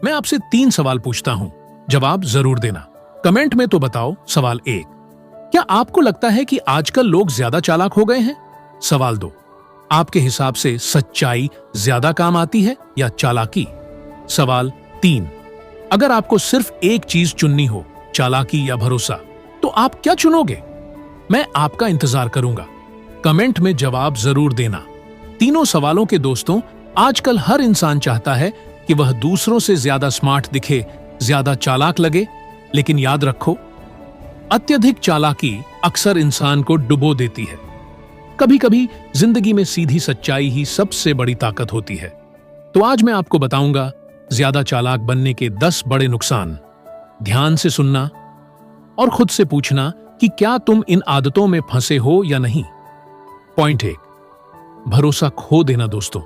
मैं आपसे 3 सवाल पूछता हूं, जवाब जरूर देना। कमेंट में तो बताओ। सवाल 1, क्या आपको लगता है कि आजकल लोग ज्यादा चालाक हो गए हैं? सवाल 2, आपके हिसाब से सच्चाई ज्यादा काम आती है या चालाकी? सवाल 3, अगर आपको सिर्फ एक चीज चुननी हो, चालाकी या भरोसा, तो आप क्या चुनोगे? मैं आपका इंतजार करूंगा। कमेंट में जवाब जरूर देना। तीनों सवालों के दोस्तों, आजकल हर इंसान चाहता है कि वह दूसरों से ज्यादा स्मार्ट दिखे, ज्यादा चालाक लगे, लेकिन याद रखो, अत्यधिक चालाकी अक्सर इंसान को डुबो देती है। कभी कभी जिंदगी में सीधी सच्चाई ही सबसे बड़ी ताकत होती है। तो आज मैं आपको बताऊंगा ज्यादा चालाक बनने के 10 बड़े नुकसान। ध्यान से सुनना और खुद से पूछना कि क्या तुम इन आदतों में फंसे हो या नहीं। पॉइंट 1, भरोसा खो देना। दोस्तों,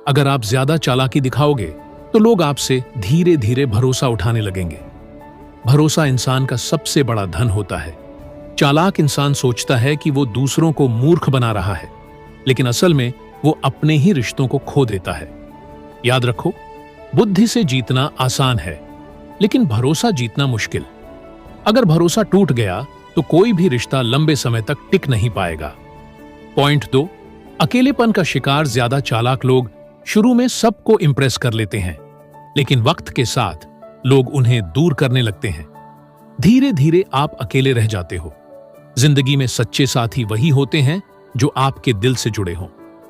अगर आप ज्यादा चालाकी दिखाओगे तो लोग आपसे धीरे धीरे भरोसा उठाने लगेंगे। भरोसा इंसान का सबसे बड़ा धन होता है। चालाक इंसान सोचता है कि वो दूसरों को मूर्ख बना रहा है, लेकिन असल में वो अपने ही रिश्तों को खो देता है। याद रखो, बुद्धि से जीतना आसान है, लेकिन भरोसा जीतना मुश्किल। अगर भरोसा टूट गया तो कोई भी रिश्ता लंबे समय तक टिक नहीं पाएगा। पॉइंट 2, अकेलेपन का शिकार ज्यादा चालाक लोग शुरू में सबको इंप्रेस कर लेते हैं, लेकिन वक्त के साथ लोग उन्हें दूर करने लगते हैं। धीरे धीरे आप अकेले रह जाते हो। जिंदगी में सच्चे साथी वही होते हैं जो आपके दिल से जुड़े हों,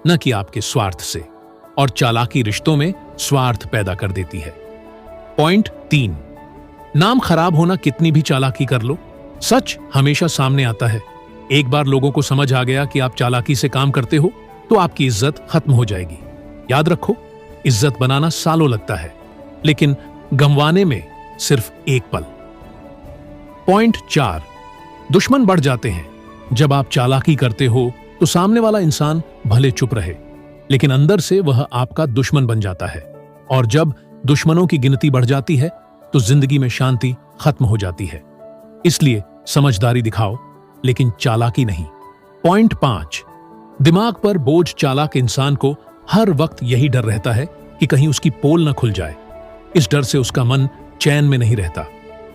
न कि आपके स्वार्थ से। और चालाकी रिश्तों में स्वार्थ पैदा कर देती है। पॉइंट 3, नाम खराब होना कितनी भी चालाकी कर लो, सच हमेशा सामने आता है। एक बार लोगों को समझ आ गया कि आप चालाकी से काम करते हो तो आपकी इज्जत खत्म हो जाएगी। याद रखो, इज्जत बनाना सालों लगता है, लेकिन गंवाने में सिर्फ एक पल। पॉइंट 4, दुश्मन बढ़ जाते हैं। जब आप चालाकी करते हो तो सामने वाला इंसान भले चुप रहे, लेकिन अंदर से वह आपका दुश्मन बन जाता है। और जब दुश्मनों की गिनती बढ़ जाती है तो जिंदगी में शांति खत्म हो जाती है। इसलिए समझदारी दिखाओ, लेकिन चालाकी नहीं। पॉइंट 5, दिमाग पर बोझ। चालाक इंसान को हर वक्त यही डर रहता है कि कहीं उसकी पोल न खुल जाए। इस डर से उसका मन चैन में नहीं रहता।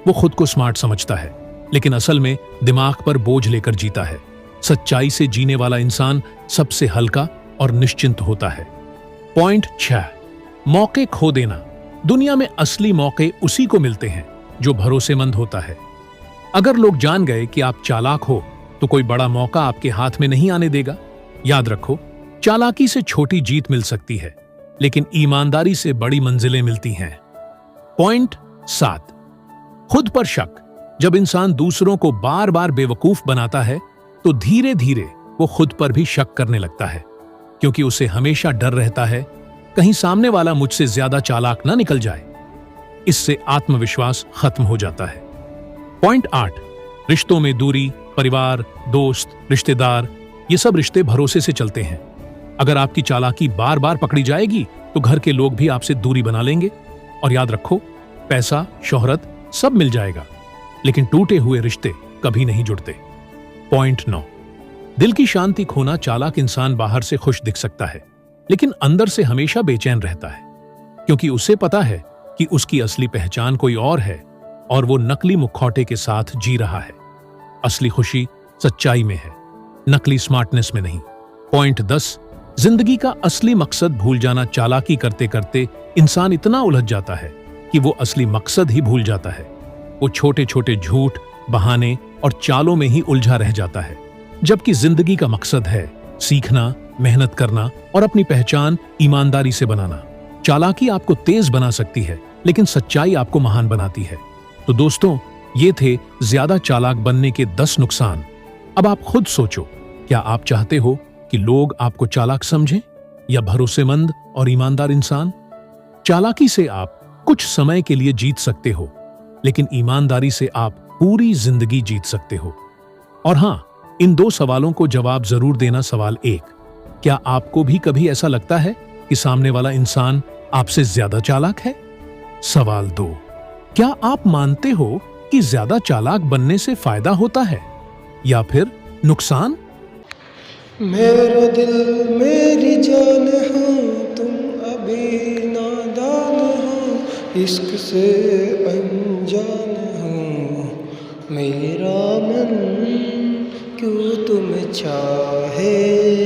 वो खुद को स्मार्ट समझता है, लेकिन असल में दिमाग पर बोझ लेकर जीता है। सच्चाई से जीने वाला इंसान सबसे हल्का और निश्चिंत होता है। पॉइंट 6, मौके खो देना। दुनिया में असली मौके उसी को मिलते हैं जो भरोसेमंद होता है। अगर लोग जान गए कि आप चालाक हो तो कोई बड़ा मौका आपके हाथ में नहीं आने देगा। याद रखो, चालाकी से छोटी जीत मिल सकती है, लेकिन ईमानदारी से बड़ी मंजिलें मिलती हैं। पॉइंट 7, खुद पर शक। जब इंसान दूसरों को बार बार बेवकूफ बनाता है तो धीरे धीरे वो खुद पर भी शक करने लगता है, क्योंकि उसे हमेशा डर रहता है कहीं सामने वाला मुझसे ज्यादा चालाक ना निकल जाए। इससे आत्मविश्वास खत्म हो जाता है। पॉइंट 8, रिश्तों में दूरी। परिवार, दोस्त, रिश्तेदार, ये सब रिश्ते भरोसे से चलते हैं। अगर आपकी चालाकी बार बार पकड़ी जाएगी तो घर के लोग भी आपसे दूरी बना लेंगे। और याद रखो, पैसा, शोहरत सब मिल जाएगा, लेकिन टूटे हुए रिश्ते कभी नहीं जुड़ते। पॉइंट 9, दिल की शांति खोना। चालाक इंसान बाहर से खुश दिख सकता है, लेकिन अंदर से हमेशा बेचैन रहता है, क्योंकि उसे पता है कि उसकी असली पहचान कोई और है और वो नकली मुखौटे के साथ जी रहा है। असली खुशी सच्चाई में है, नकली स्मार्टनेस में नहीं। पॉइंट 10, जिंदगी का असली मकसद भूल जाना। चालाकी करते करते इंसान इतना उलझ जाता है कि वो असली मकसद ही भूल जाता है। वो छोटे छोटे झूठ, बहाने और चालों में ही उलझा रह जाता है, जबकि जिंदगी का मकसद है सीखना, मेहनत करना और अपनी पहचान ईमानदारी से बनाना। चालाकी आपको तेज बना सकती है, लेकिन सच्चाई आपको महान बनाती है। तो दोस्तों, ये थे ज्यादा चालाक बनने के 10 नुकसान। अब आप खुद सोचो, क्या आप चाहते हो कि लोग आपको चालाक समझें या भरोसेमंद और ईमानदार इंसान? चालाकी से आप कुछ समय के लिए जीत सकते हो, लेकिन ईमानदारी से आप पूरी जिंदगी जीत सकते हो। और हां, इन 2 सवालों को जवाब जरूर देना। सवाल 1, क्या आपको भी कभी ऐसा लगता है कि सामने वाला इंसान आपसे ज्यादा चालाक है? सवाल 2, क्या आप मानते हो कि ज्यादा चालाक बनने से फायदा होता है या फिर नुकसान? मेरा दिल मेरी जान हो, तुम अभी नादान हो, इश्क से अनजान हूँ मेरा मन, क्यों तुम चाहे